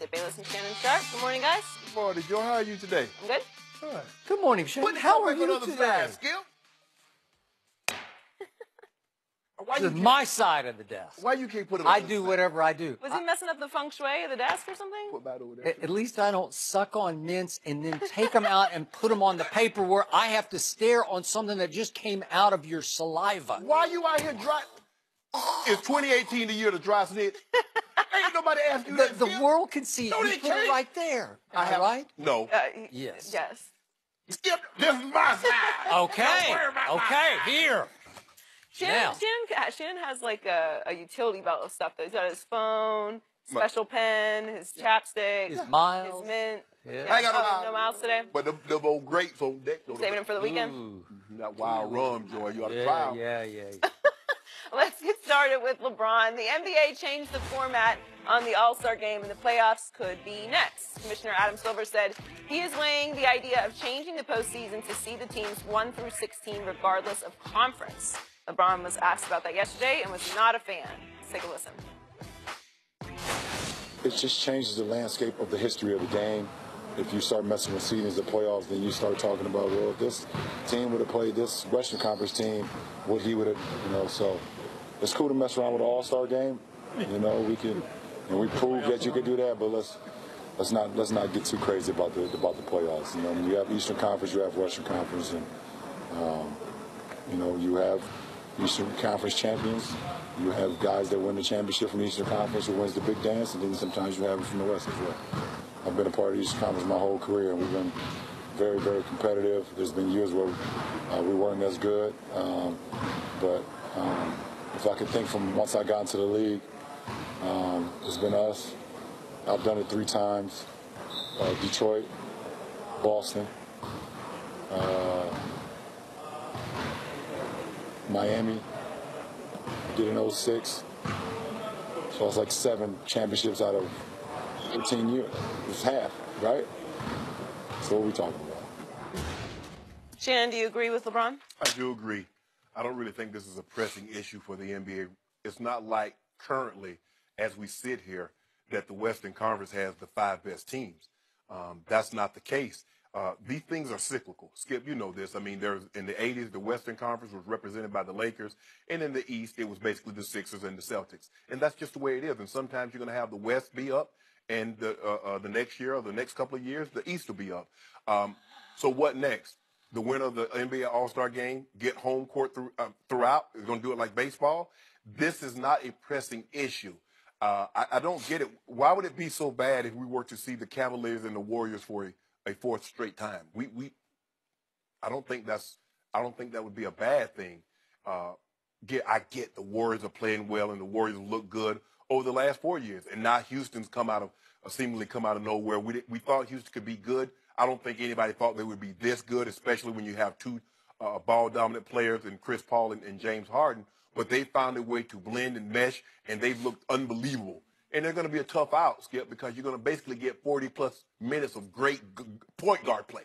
Skip Bayless and Shannon Sharp. Good morning, guys. Good morning, Joe. How are you today? I'm good. Good. Good morning, Shannon. How are you today? Skip? This is my side of the desk. Why you can't put it on I the do side? whatever I do. Was he messing up the feng shui of the desk or something? Put that over there. At least I don't suck on mints and then take them out and put them on the paper where I have to stare on something that just came out of your saliva. Why you out here dry? Is 2018 the year to dry snitch? Ain't nobody asked you that. The world can see it. No, You they put it can't. right there. Am I right? No. Yes. Yes. Skip, this is my side. Okay. Okay. Here. Now. Shannon has like a utility belt of stuff. Though. He's got his phone, special pen, his chapstick, His miles. his mint. Yeah. I got no miles today. But the old grapes on deck. Saving them for the weekend. Ooh. That wild rum, Joy. You ought to try 'em. Yeah. Let's get started with LeBron. The NBA changed the format on the All-Star game, and the playoffs could be next. Commissioner Adam Silver said he is weighing the idea of changing the postseason to see the teams 1 through 16 regardless of conference. LeBron was asked about that yesterday and was not a fan. Let's take a listen. It just changes the landscape of the history of the game. If you start messing with seedings, the playoffs, then you start talking about, well, if this team would have played this Western Conference team, what he would have, so it's cool to mess around with an all-star game. We can, and we proved that you could do that, but let's not get too crazy about the playoffs. When you have Eastern Conference, you have Western Conference, and you have Eastern Conference champions. You have guys that win the championship from the Eastern Conference who wins the big dance, and then sometimes you have it from the West as well. I've been a part of the Eastern Conference my whole career, and we've been very, very competitive. There's been years where we weren't as good, but if I could think from once I got into the league, it's been us. I've done it 3 times. Detroit, Boston, Miami, did in 06. So it's like 7 championships out of 13 years. It's half, right? So what are we talking about? Shannon, do you agree with LeBron? I do agree. I don't really think this is a pressing issue for the NBA. It's not like currently, as we sit here, that the Western Conference has the 5 best teams. That's not the case. These things are cyclical. Skip, you know this. I mean, in the 80s, the Western Conference was represented by the Lakers, and in the East, it was basically the Sixers and the Celtics. And that's just the way it is. And sometimes you're going to have the West be up, and the next year or the next couple of years, the East will be up. So what next? The winner of the NBA All-Star Game get home court throughout? Is going to do it like baseball? This is not a pressing issue. I don't get it. Why would it be so bad if we were to see the Cavaliers and the Warriors for a 4th straight time? I don't think that would be a bad thing. I get the Warriors are playing well and the Warriors look good over the last 4 years, and now Houston's seemingly come out of nowhere. We thought Houston could be good. I don't think anybody thought they would be this good, especially when you have 2 ball-dominant players in Chris Paul and James Harden. But they found a way to blend and mesh, and they've looked unbelievable. And they're going to be a tough out, Skip, because you're going to basically get 40-plus minutes of great point guard play.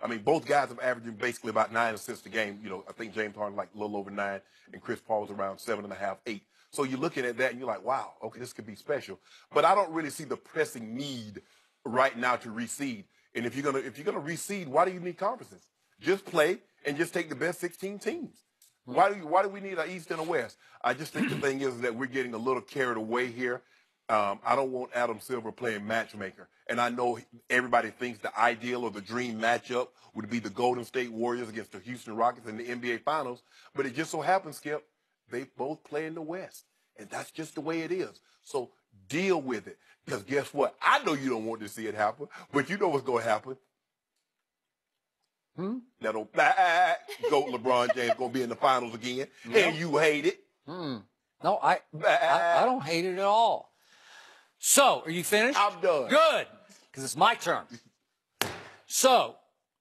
I mean, both guys have averaging basically about 9 assists a game. I think James Harden like a little over 9, and Chris Paul's around 7.5, 8. So you're looking at that, and you're like, wow, okay, this could be special. But I don't really see the pressing need right now to reseed. And if you're gonna reseed, why do you need conferences? Just play and just take the best 16 teams. Why do we need an East and a West? I just think the thing is that we're getting a little carried away here. I don't want Adam Silver playing matchmaker. And I know everybody thinks the ideal or the dream matchup would be the Golden State Warriors against the Houston Rockets in the NBA Finals. But it just so happens, Skip, they both play in the West. And that's just the way it is. So deal with it. Because guess what? I know you don't want to see it happen, but you know what's going to happen. That old GOAT LeBron James going to be in the finals again, and you hate it. No, I don't hate it at all. So, are you finished? I'm done. Good, because it's my turn. So,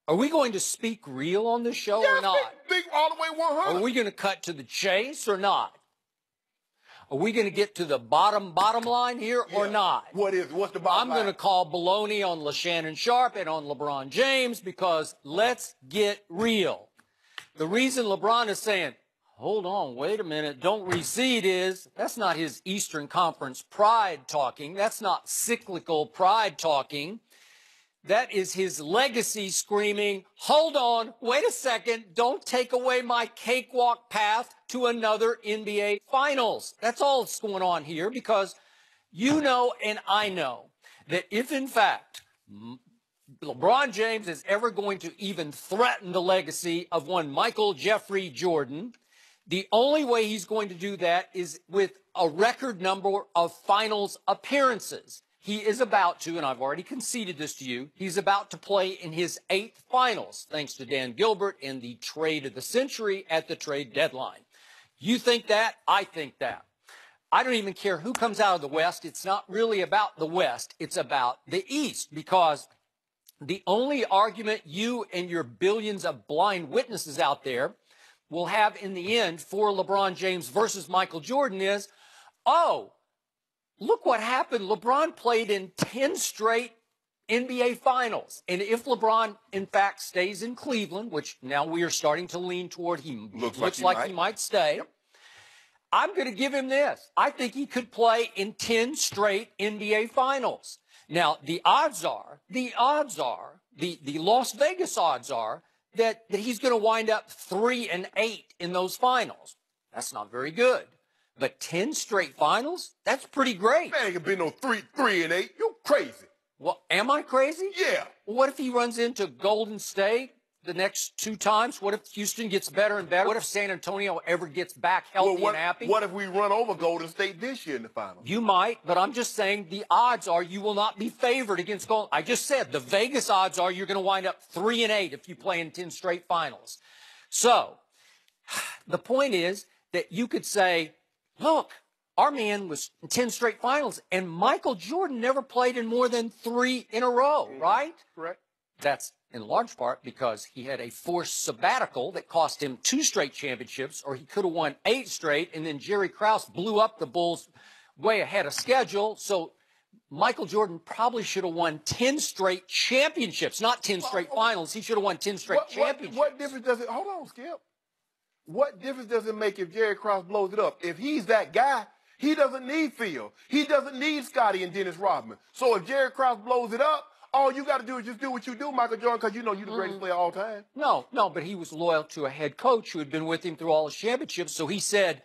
are we going to speak real on this show or not? Speak all the way 100. Are we going to cut to the chase or not? Are we going to get to the bottom line here or not? What's the bottom line? I'm going to call baloney on Shannon Sharp and on LeBron James because let's get real. The reason LeBron is saying, hold on, wait a minute. Don't recede that's not his Eastern Conference pride talking. That's not cyclical pride talking. That is his legacy screaming, hold on, wait a second, don't take away my cakewalk path to another NBA Finals. That's all that's going on here, because you know and I know that if, in fact, LeBron James is ever going to even threaten the legacy of one Michael Jeffrey Jordan, the only way he's going to do that is with a record number of finals appearances. He is about to, and I've already conceded this to you, he's about to play in his 8th finals, thanks to Dan Gilbert and the trade of the century at the trade deadline. You think that? I think that. I don't even care who comes out of the West. It's not really about the West. It's about the East, because the only argument you and your billions of blind witnesses out there will have in the end for LeBron James versus Michael Jordan is, oh, look what happened. LeBron played in 10 straight NBA Finals. And if LeBron, in fact, stays in Cleveland, which now we are starting to lean toward, he looks like he might stay, yep, I'm going to give him this. I think he could play in 10 straight NBA Finals. Now, the Las Vegas odds are that he's going to wind up 3-8 in those finals. That's not very good. But 10 straight finals? That's pretty great. Man, ain't gonna be no 3-8. You crazy. Well, am I crazy? Yeah. Well, what if he runs into Golden State the next 2 times? What if Houston gets better and better? What if San Antonio ever gets back healthy and happy? What if we run over Golden State this year in the finals? You might, but I'm just saying the odds are you will not be favored against Golden. I just said the Vegas odds are you're going to wind up 3-8 if you play in 10 straight finals. So the point is that you could say, look, our man was in 10 straight finals, and Michael Jordan never played in more than 3 in a row, right? Correct. That's in large part because he had a forced sabbatical that cost him 2 straight championships, or he could have won 8 straight, and then Jerry Krause blew up the Bulls way ahead of schedule. So Michael Jordan probably should have won 10 straight championships, not 10 straight finals. He should have won 10 straight championships. What difference does it, hold on, Skip. What difference does it make if Jerry Krause blows it up? If he's that guy, he doesn't need Phil. He doesn't need Scotty and Dennis Rodman. So if Jerry Krause blows it up, all you got to do is just do what you do, Michael Jordan, because you know you're the greatest player of all time. No, but he was loyal to a head coach who had been with him through all his championships. So he said,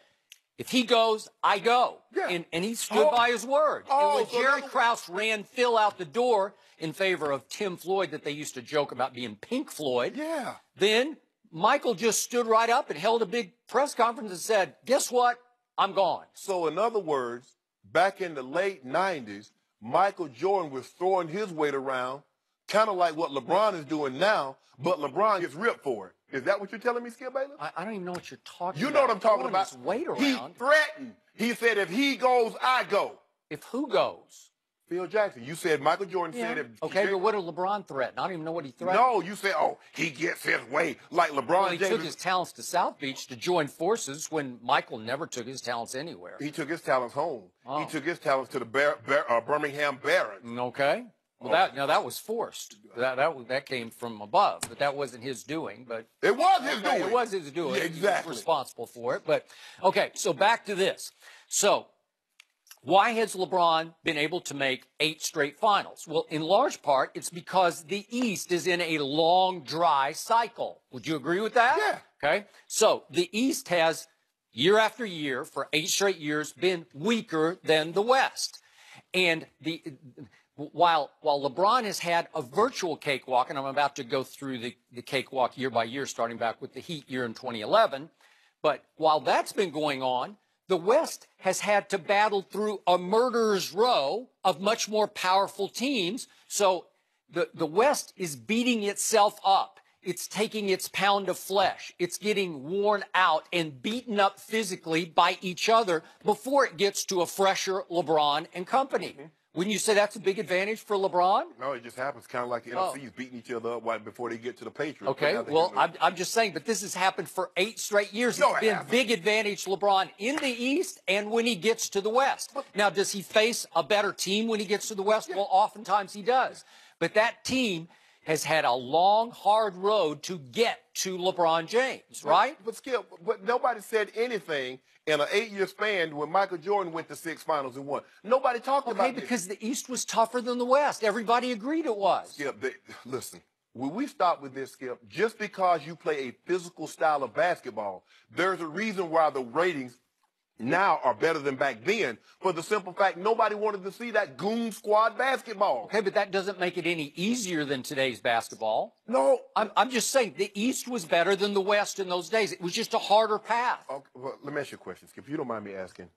if he goes, I go. Yeah. And he stood by his word. And when Jerry Krause ran Phil out the door in favor of Tim Floyd, that they used to joke about being Pink Floyd, yeah, then Michael just stood right up and held a big press conference and said, guess what? I'm gone. So in other words, back in the late 90s, Michael Jordan was throwing his weight around, kind of like what LeBron is doing now, but LeBron gets ripped for it. Is that what you're telling me, Skip Bayless? I don't even know what you're talking about. You know what I'm talking about. His weight around. He threatened. He said, if he goes, I go. If who goes? Phil Jackson. You said Michael Jordan said if... Okay, but what did LeBron threaten? I don't even know what he threatened. No, you said, oh, he gets his way like LeBron James. He took his talents to South Beach to join forces when Michael never took his talents anywhere. He took his talents home. He took his talents to the Birmingham Barons. Okay. Well, that was forced. That came from above, but that wasn't his doing. But it was his doing. It was his doing. Yeah, exactly. He was responsible for it. But okay, so back to this. So why has LeBron been able to make 8 straight finals? Well, in large part, it's because the East is in a long, dry cycle. Would you agree with that? Yeah. Okay. So the East has, year after year, for 8 straight years, been weaker than the West. And while LeBron has had a virtual cakewalk, and I'm about to go through the cakewalk year by year, starting back with the Heat year in 2011, but while that's been going on, the West has had to battle through a murderer's row of much more powerful teams. So the West is beating itself up. It's taking its pound of flesh. It's getting worn out and beaten up physically by each other before it gets to a fresher LeBron and company. Mm-hmm. Wouldn't you say that's a big advantage for LeBron? No, it just happens kind of like the NFC's beating each other up right before they get to the Patriots. Okay, well, I'm just saying, but this has happened for 8 straight years. It's been big advantage LeBron in the East and when he gets to the West. Now, does he face a better team when he gets to the West? Yeah. Well, oftentimes he does. But that team has had a long, hard road to get to LeBron James, right? But Skip, but nobody said anything in an 8-year span when Michael Jordan went to 6 finals and won. Nobody talked about Okay, because the East was tougher than the West. Everybody agreed it was. Skip, listen, when we stop with this, Skip, just because you play a physical style of basketball, there's a reason why the ratings now are better than back then, for the simple fact nobody wanted to see that goon squad basketball. Okay, but that doesn't make it any easier than today's basketball. No. I'm just saying the East was better than the West in those days. It was just a harder path. Okay, well, let me ask you a question, Skip. If you don't mind me asking,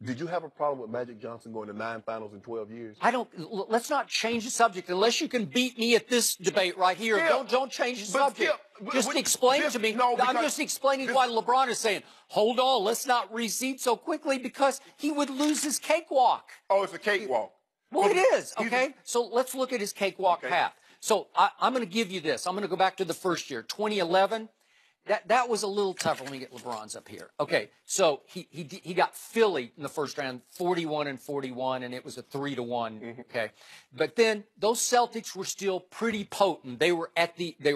did you have a problem with Magic Johnson going to 9 finals in 12 years? Let's not change the subject unless you can beat me at this debate right here. Skip, Don't change the subject. Skip, just explain to me. No, I'm just explaining why LeBron is saying, hold on, let's not reseed so quickly, because he would lose his cakewalk. Oh, it's a cakewalk. Well, it is, okay? So let's look at his cakewalk path. So I'm going to give you this. I'm going to go back to the first year, 2011. That was a little tough. Let me get LeBron's up here. Okay, so he got Philly in the first round, 41-41, and it was a 3-1. Okay, but then those Celtics were still pretty potent. They were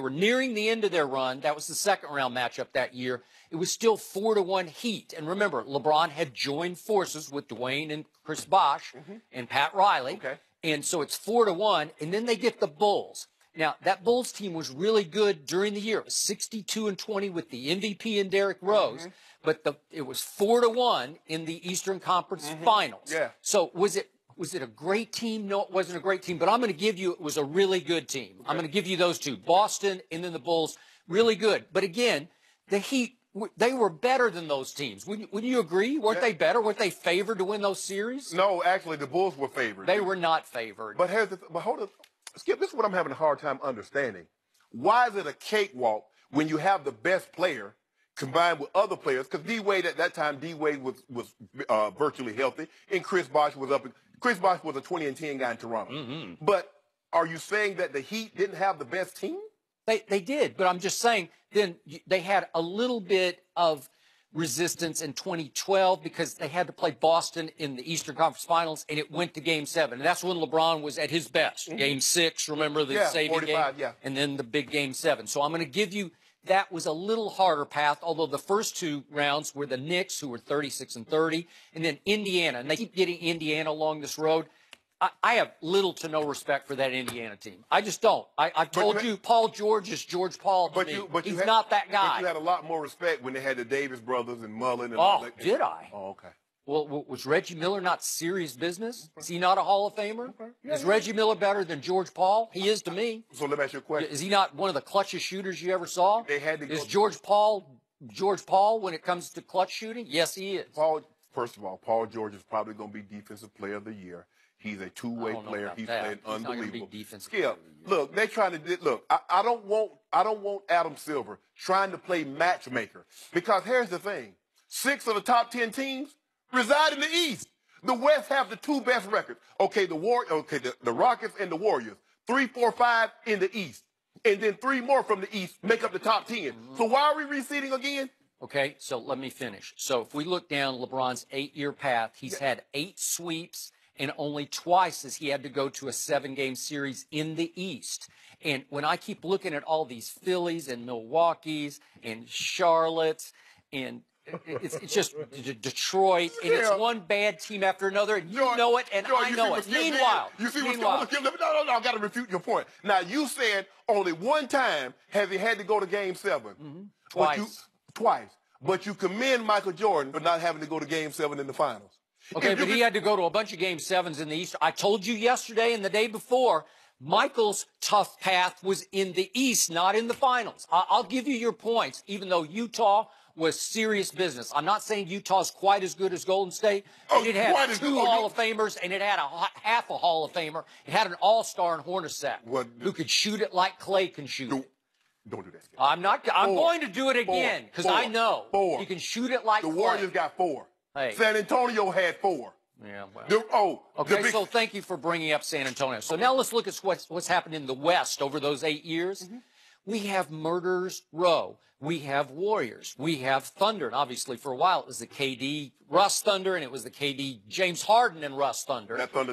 nearing the end of their run. That was the second round matchup that year. It was still 4-1 Heat, and remember, LeBron had joined forces with Dwayne and Chris Bosh and Pat Riley. Okay, and so it's 4-1, and then they get the Bulls. Now, that Bulls team was really good during the year. It was 62-20 with the MVP and Derrick Rose, but it was 4-1 in the Eastern Conference Finals. Yeah. So was it a great team? No, it wasn't a great team, but I'm going to give you it was a really good team. Okay. I'm going to give you those two, Boston and then the Bulls, really good. But again, the Heat, they were better than those teams. Wouldn't you agree? Weren't they better? Weren't they favored to win those series? No, actually, the Bulls were favored. They were not favored. But hold on. Skip, this is what I'm having a hard time understanding. Why is it a cakewalk when you have the best player combined with other players? Because D-Wade, at that time, D-Wade was virtually healthy, and Chris Bosh was up. Chris Bosh was a 20-10 guy in Toronto. But are you saying that the Heat didn't have the best team? They did, but I'm just saying then they had a little bit of resistance in 2012 because they had to play Boston in the Eastern Conference Finals, and it went to Game 7. And that's when LeBron was at his best. Game 6, remember the saving game? And then the big Game 7. So I'm going to give you that was a little harder path, although the first two rounds were the Knicks, who were 36-30, and then Indiana. And they keep getting Indiana along this road. I have little to no respect for that Indiana team. I just don't. I told you, Paul George is George Paul to me. He's not that guy. But you had a lot more respect when they had the Davis brothers and Mullen. And all that. Did I? Oh, okay. Well, was Reggie Miller not serious business? Is he not a Hall of Famer? Is Reggie Miller better than George Paul? He is to me. So let me ask you a question. Is he not one of the clutchest shooters you ever saw? They had to go. Is George Paul when it comes to clutch shooting? Yes, he is. First of all, Paul George is probably going to be Defensive Player of the Year. He's a two-way player. He's playing unbelievable. Skip, look, they're trying to look. I don't want Adam Silver trying to play matchmaker, because here's the thing: 6 of the top 10 teams reside in the East. The West have the 2 best records. Okay, the Rockets and the Warriors, 3, 4, 5 in the East, and then 3 more from the East make up the top 10. So why are we reseeding again? Okay, so let me finish. So if we look down LeBron's 8-year path, he's had 8 sweeps. And only twice has he had to go to a 7-game series in the East. And when I keep looking at all these Phillies and Milwaukee's and Charlotte's and it's just Detroit, and it's one bad team after another, and you know it, and I know it. Meanwhile, no, I got to refute your point. Now, you said only one time has he had to go to Game 7. Twice. But you commend Michael Jordan for not having to go to Game 7 in the finals. Okay, but he had to go to a bunch of Game 7s in the East. I told you yesterday and the day before, Michael's tough path was in the East, not in the finals. I'll give you your points, even though Utah was serious business. I'm not saying Utah's quite as good as Golden State. It had 2 Hall of Famers, and it had half a Hall of Famer. It had an all-star in Hornacek who could shoot it like Clay can shoot it. Don't do that. Skip. I'm going to do it again, because I know he can shoot it like Clay. The Warriors got 4. Hey. San Antonio had 4. Yeah, well. Okay, so thank you for bringing up San Antonio. So now let's look at what's happened in the West over those 8 years. We have Murderers Row. We have Warriors. We have Thunder. And obviously, for a while, it was the KD Russ Thunder, and it was the KD James Harden and Russ Thunder. That Thunder,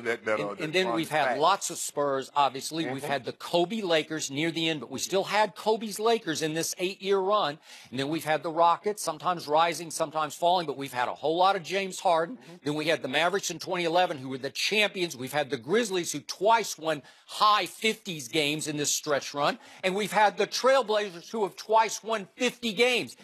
and then we've had lots of Spurs, obviously. We've had the Kobe Lakers near the end, but we still had Kobe's Lakers in this 8-year run. And then we've had the Rockets, sometimes rising, sometimes falling, but we've had a whole lot of James Harden. Then we had the Mavericks in 2011, who were the champions. We've had the Grizzlies, who twice won high 50s games in this stretch run. And we've had the Trailblazers, who have twice won 50 games.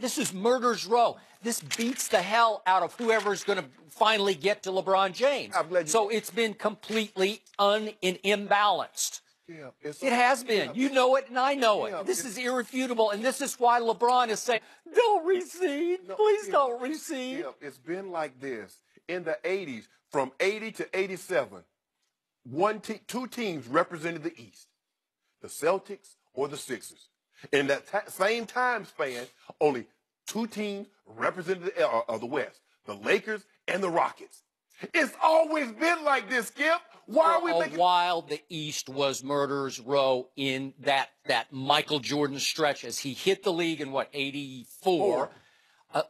This is murder's row. This beats the hell out of whoever's going to finally get to LeBron James. So it's been completely imbalanced. Yeah, it has been. You know it, and I know it. This is irrefutable, and this is why LeBron is saying, don't recede. Please don't recede. It's been like this in the 80s, from 80 to 87. Two teams represented the East, the Celtics or the Sixers. In that same time span, only two teams represented the West, the Lakers and the Rockets. It's always been like this, Skip. Why are we thinking? While the East was murderer's row in that Michael Jordan stretch as he hit the league in, 84?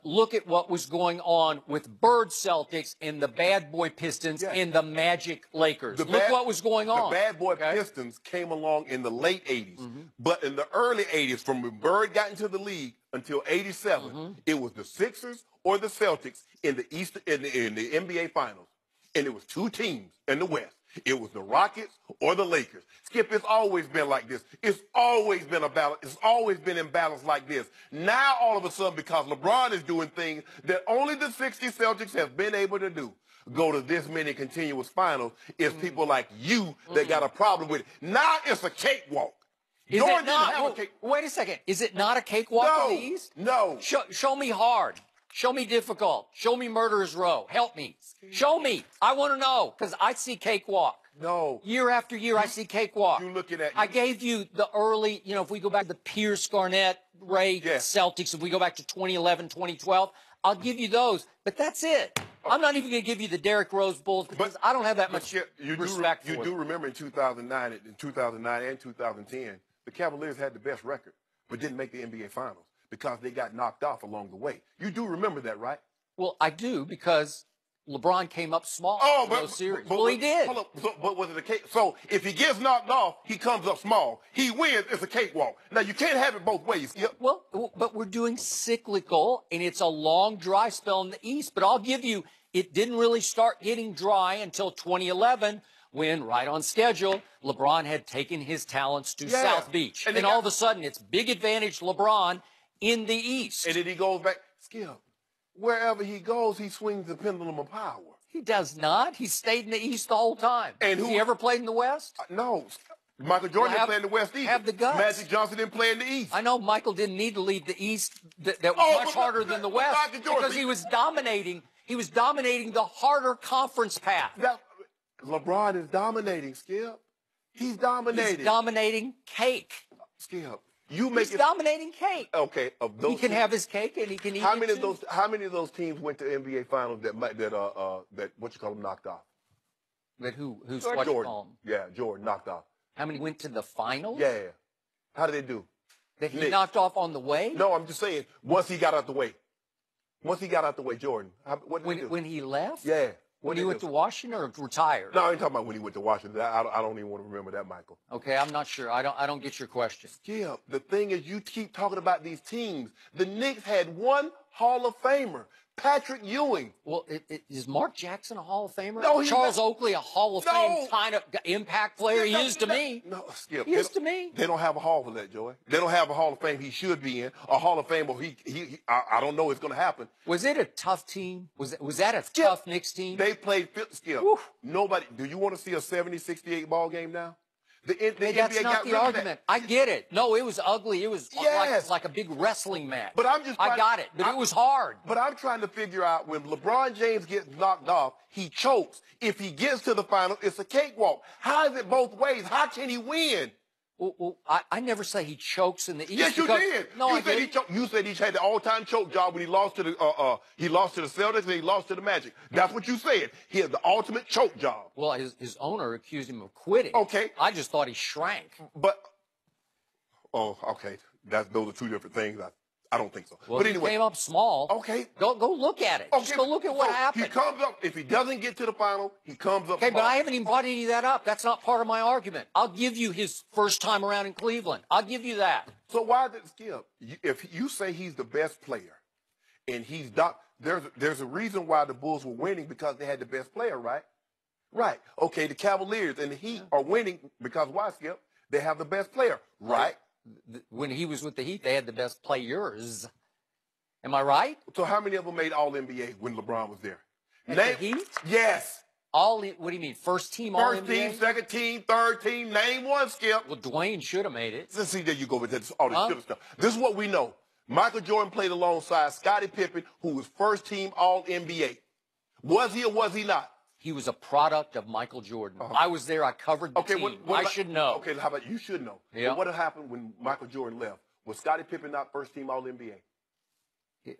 Look at what was going on with Bird Celtics and the Bad Boy Pistons and the Magic Lakers. Look what was going on. The Bad Boy Pistons came along in the late 80s. But in the early 80s, from when Bird got into the league until 87, it was the Sixers or the Celtics in the East in the NBA Finals. And it was two teams in the West. It was the Rockets or the Lakers. Skip, it's always been like this. It's always been a balance. It's always been in balance like this. Now, all of a sudden, because LeBron is doing things that only the 60 Celtics have been able to do, go to this many continuous finals, it's people like you that got a problem with it. Now it's a cakewalk. Is it not? Wait a second. Is it not a cakewalk in the East? No. Show me hard. Show me difficult. Show me murderer's row. Help me. Show me. I want to know, because I see cakewalk. No. Year after year, I see cakewalk. You looking at? I gave you the early, if we go back to the Pierce, Garnett, Ray, Celtics, if we go back to 2011, 2012, I'll give you those. But that's it. I'm not even going to give you the Derrick Rose Bulls because I don't have that much respect for you. You do remember in 2009 and 2010, the Cavaliers had the best record, but didn't make the NBA Finals because they got knocked off along the way. You do remember that, right? Well, I do, because LeBron came up small in those series. But he did. Hold up, but was it a cake? So if he gets knocked off, he comes up small. He wins, it's a cakewalk. Now, you can't have it both ways. Well, but we're doing cyclical, and it's a long, dry spell in the East. But I'll give you, it didn't really start getting dry until 2011, when, right on schedule, LeBron had taken his talents to South Beach. And all of a sudden, it's big advantage LeBron in the East. And then he goes back. Skip, wherever he goes, he swings the pendulum of power. He does not. He stayed in the East the whole time. And Has he ever played in the West? No. Michael Jordan didn't play in the West either. Have the guts. Magic Johnson didn't play in the East. I know Michael didn't need to lead the East. That was much harder than the West, because he was dominating. He was dominating the harder conference path. LeBron is dominating, Skip. He's dominating. He's dominating cake. Skip. He's dominating cake. Okay, of those he can have his cake and he can eat how it many too. of those? How many of those teams went to NBA Finals that what you call them knocked off? That who's Jordan? Yeah, Jordan knocked off. How many went to the finals? Yeah. How did they do? That he knocked off on the way? No, I'm just saying. Once he got out the way. Jordan. What did he do? When he left? Yeah. When he went to Washington or retired? No, I ain't talking about when he went to Washington. I don't even want to remember that, Michael. Okay, I'm not sure. I don't get your question. Skip, the thing is, you keep talking about these teams. The Knicks had one Hall of Famer, Patrick Ewing. Well, is Mark Jackson a Hall of Famer? No, he's Charles not. Oakley a Hall of Fame kind of impact player? He is to me. No, Skip. He is to me. They don't have a Hall for that, Joey. They don't have a Hall of Fame he should be in. A Hall of Fame, I don't know it's going to happen. Was it a tough team? Was that a tough Knicks team? They played, Skip. Nobody, do you want to see a 70-68 ball game now? The that's NBA not the argument. I get it. No, it was ugly. It was like a big wrestling match. But I got it. But it was hard. But I'm trying to figure out, when LeBron James gets knocked off, he chokes. If he gets to the final, it's a cakewalk. How is it both ways? How can he win? Well, I never say he chokes in the East. Yes, you did. No, you I said didn't. You said he had the all-time choke job when he lost to the Celtics and he lost to the Magic. That's what you said. He had the ultimate choke job. Well, his owner accused him of quitting. Okay. I just thought he shrank. But Oh, okay. Those are two different things. I don't think so. Well, but he anyway, came up small. okay. Go look at it. Just go look at what so happened. He comes up. If he doesn't get to the final, he comes up. Okay, but small. I haven't even brought any of that up. That's not part of my argument. I'll give you his first time around in Cleveland. I'll give you that. So why did Skip? If you say he's the best player, and there's a reason why the Bulls were winning because they had the best player, right? Right. Okay, the Cavaliers and the Heat are winning because why, Skip? They have the best player, right? When he was with the Heat, they had the best players. Am I right? So how many of them made All-NBA when LeBron was there? The Heat? Yes. What do you mean? First team All-NBA? First team, second team, third team. Name one, Skip. Well, Dwayne should have made it. Let's see, there you go with all this shit stuff. This is what we know. Michael Jordan played alongside Scottie Pippen, who was first team All-NBA. Was he or was he not? He was a product of Michael Jordan. I was there. I covered the team. I should know. Okay, how about you should know. Yeah. But what happened when Michael Jordan left? Was Scottie Pippen not first team All-NBA?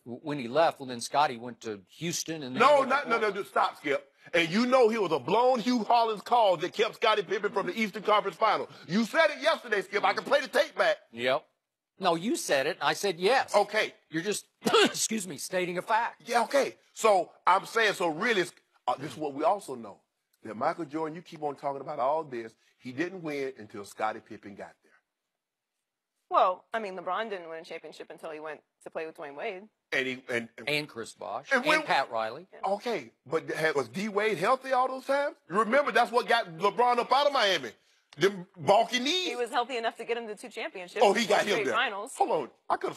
When he left, well, then Scottie went to Houston. And then No, stop, Skip. And you know he was a blown Hugh Hollins call that kept Scottie Pippen from the Eastern Conference Final. You said it yesterday, Skip. I can play the tape back. Yep. No, you said it. I said yes. Okay. You're just, excuse me, stating a fact. Yeah, okay. So I'm saying, so really, this is what we also know. That Michael Jordan, you keep on talking about all this, he didn't win until Scottie Pippen got there. Well, I mean, LeBron didn't win a championship until he went to play with Dwayne Wade. And Chris Bosh. And Pat Riley. Okay, but was D. Wade healthy all those times? Remember, that's what got LeBron up out of Miami. Them bulky knees. He was healthy enough to get him to 2 championships. Oh, he got him straight there. Finals. Hold on. I could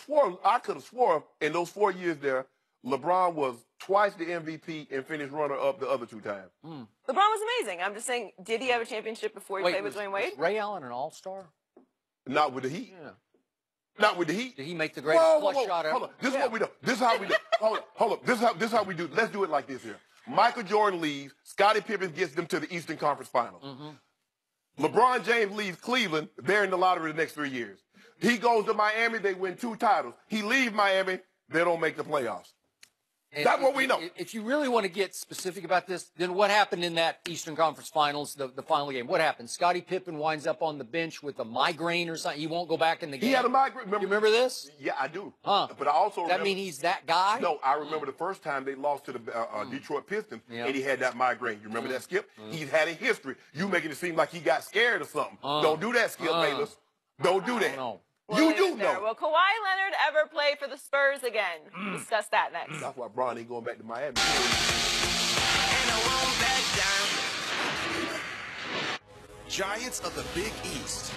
have sworn in those 4 years there, LeBron was twice the MVP and finished runner-up the other 2 times. LeBron was amazing. I'm just saying, did he have a championship before he played with Dwayne Wade? Was Ray Allen an all-star? Not with the Heat. Yeah. Not with the Heat. Did he make the greatest flush shot ever? Hold on. This is what we do. This is how we do. Hold up. This is how we do. Let's do it like this here. Michael Jordan leaves. Scottie Pippen gets them to the Eastern Conference Finals. LeBron James leaves Cleveland. They're in the lottery the next 3 years. He goes to Miami. They win 2 titles. He leaves Miami. They don't make the playoffs. That's what we know. If you really want to get specific about this, then what happened in that Eastern Conference Finals, the final game? What happened? Scottie Pippen winds up on the bench with a migraine or something. He won't go back in the game. He had a migraine. You remember this? Yeah, I do. Huh. But I also remember. That mean he's that guy? No, I remember the first time they lost to the Detroit Pistons, and he had that migraine. You remember that, Skip? He's had a history. You making it seem like he got scared or something. Don't do that, Skip Bayless. Don't do that. No. You do know. Will Kawhi Leonard ever play for the Spurs again? Discuss that next. That's why Bron ain't going back to Miami. And I won't back down. Giants of the Big East.